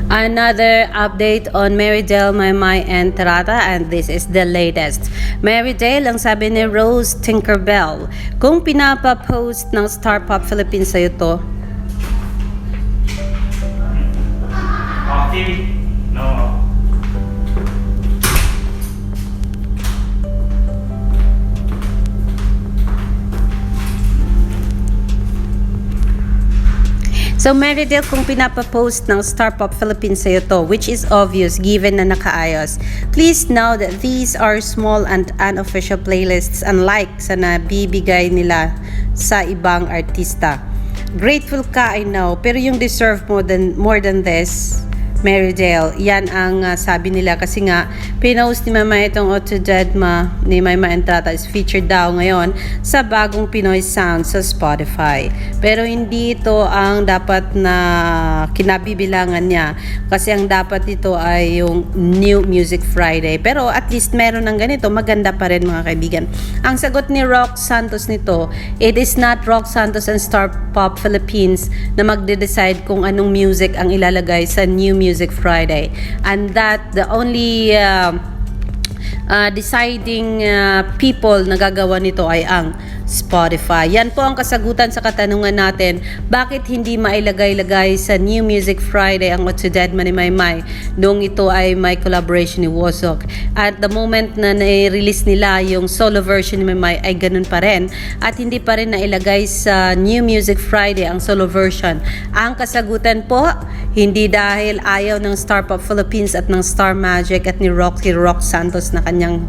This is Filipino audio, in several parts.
Another update on Marydale, Maymay, and Tarata, and this is the latest. Marydale, ang sabi ni Rose Tinkerbell, kung pinapapost ng Star Pop Philippines sa'yo to, TV? No. so Marydale, kung pinapapost ng Star Pop Philippines sa'yo to, which is obvious given na nakaayos, please know that these are small and unofficial playlists unlike sa nabibigay nila sa ibang artista. Grateful ka, I know, pero yung deserve more than this, Marydale, yan ang sabi nila kasi nga pinost ni Mama itong Otodedma ni Mama Entrata is featured daw ngayon sa bagong Pinoy Sound sa Spotify. Pero hindi ito ang dapat na kinabibilangan niya kasi ang dapat ito ay yung New Music Friday. Pero at least meron ng ganito, maganda pa rin mga kaibigan. Ang sagot ni Rock Santos nito, it is not Rock Santos and Star Pop Philippines na magde-decide kung anong music ang ilalagay sa New Music Friday, and that the only deciding people na gagawa nito ay ang Spotify. Yan po ang kasagutan sa katanungan natin, bakit hindi mailagay-lagay sa New Music Friday ang Otodedma ni Maymay nung ito ay may collaboration ni Wosok. At the moment na na-release nila yung solo version ni Maymay ay ganun pa rin at hindi pa rin nailagay sa New Music Friday ang solo version. Ang kasagutan po, hindi dahil ayaw ng Star Pop Philippines at ng Star Magic at ni Rock Santos na kanyang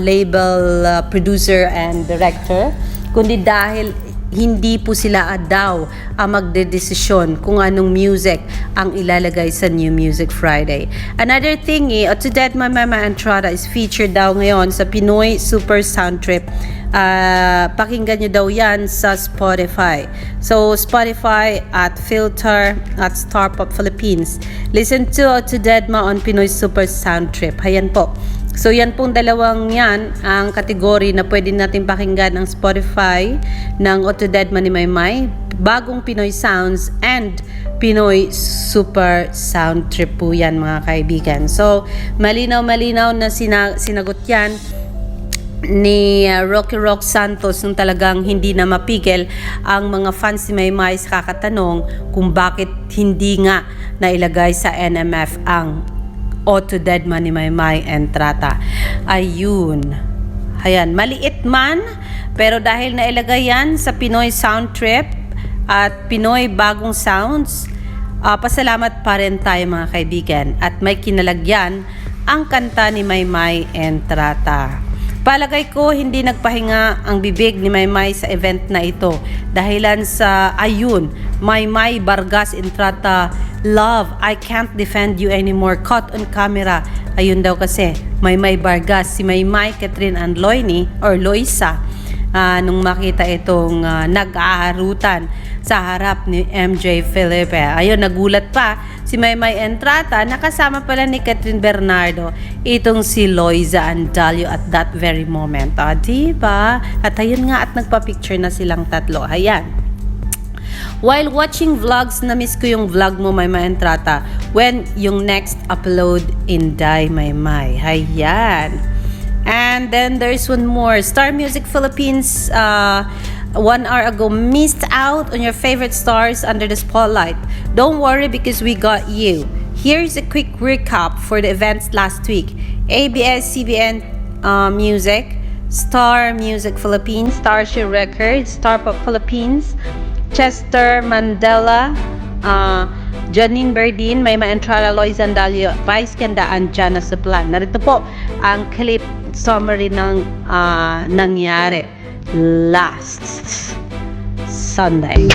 label producer and director, kundi dahil hindi po sila daw ang magdedesisyon kung anong music ang ilalagay sa New Music Friday. Another thing, Otodedma Mama Entrata is featured daw ngayon sa Pinoy Super Sound Trip. Pakinggan nyo daw yan sa Spotify. So, Spotify at Filter at Star Pop Philippines. Listen to Otodedma on Pinoy Super Sound Trip. Hayan po. So, yan pong dalawang yan ang kategory na pwede natin pakinggan ng Spotify ng Otodedma ni Maymay, bagong Pinoy Sounds, and Pinoy Super Sound Trip po yan mga kaibigan. So, malinaw-malinaw na sinagot yan ni Rock Santos nung talagang hindi na mapigil ang mga fans ni Maymay sa kakatanong kung bakit hindi nga nailagay sa NMF ang Otodedma ni Maymay Entrata. Ayun. Ayan, maliit man, pero dahil nailagay yan sa Pinoy Sound Trip at Pinoy Bagong Sounds, pasalamat pa rin tayo mga kaibigan at may kinalagyan ang kanta ni Maymay Entrata. Palagay ko hindi nagpahinga ang bibig ni Maymay sa event na ito dahilan sa ayun, Maymay Vargas Entrata, Love, I Can't Defend You Anymore, caught on camera. Ayun daw kasi, Maymay Vargas, si Maymay, Catherine and Loisa, nung makita itong nag-aarutan sa harap ni MJ Felipe. Ayun, nagulat pa si Maymay Entrata, nakasama pala ni Catherine Bernardo itong si Loisa Andalio at that very moment. Diba? At ayun nga, at nagpa-picture na silang tatlo. Ayan. While watching vlogs, na-miss ko yung vlog mo, Maymay Entrata, when yung next upload in Die Maymay. Ayan. And then there's one more. Star Music Philippines, 1 hour ago, missed out on your favorite stars under the spotlight. Don't worry because we got you. Here's a quick recap for the events last week. ABS-CBN Music, Star Music Philippines, Starship Records, Star Pop Philippines, Chester Mandela, Janine Berdin, Maymay Entrata, Lois Andalio, Vice Ganda, and Jana Saplan. Narito po ang clip summary ng nangyari last Sunday.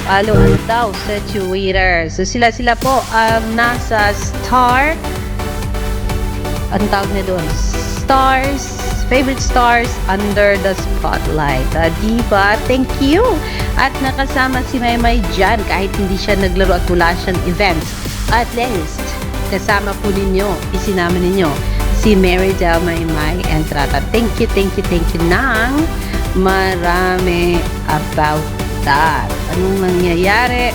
Ano daw sa Twitter. So sila po ang nasa star, ang tawag na doon, stars, favorite stars under the spotlight. Diba? Thank you! At nakasama si Maymay dyan kahit hindi siya naglaro at wala siyang events. At least, kasama po ninyo, isinama ninyo si Mary Del Maymay Entrata. Thank you nang marami about that. Anong nangyayari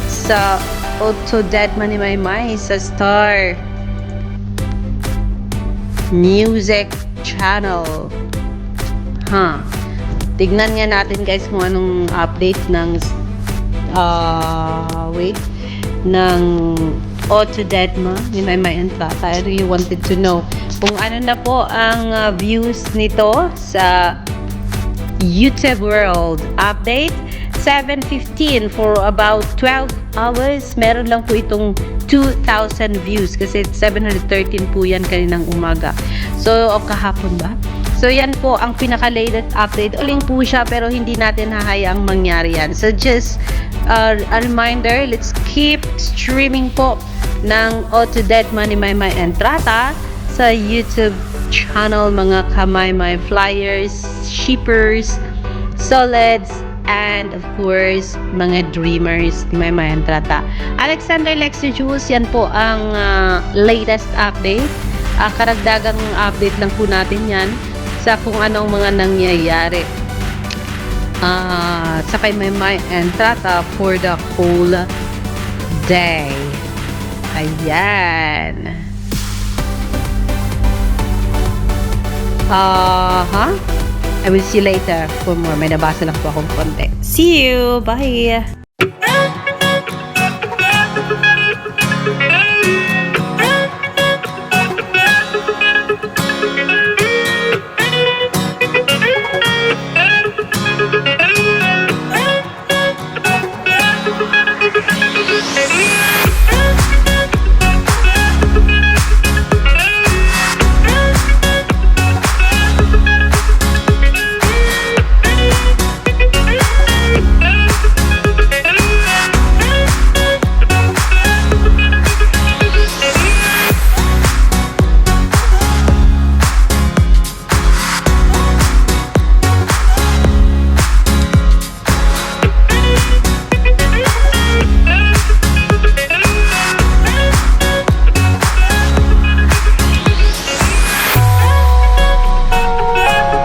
sa Otto Deadman ni Maymay sa Star Music Channel? Tignan nga natin guys kung anong update ng ng Otto Deadman ni Maymay Entrata. I really wanted to know kung ano na po ang views nito sa YouTube World. Update 7:15 for about 12 hours. Meron lang po itong 2,000 views kasi 713 po yan kaninang umaga. So, kahapon ba? So, yan po ang pinaka-latest update. Uling po siya pero hindi natin hahayaang mangyari yan. So, just a reminder, let's keep streaming po ng Otto Deadman ni Maymay Entrata sa YouTube channel, mga kamaymay flyers, shippers, solids, and of course, mga dreamers ni Maymay Entrata. Alexander Lexter Jules, yan po ang latest update. Karagdagang update lang po natin yan sa kung anong mga nangyayari sa kay Maymay Entrata for the whole day. Ayan. I will see you later for more. May nabasa lang po akong konti. See you! Bye! Baby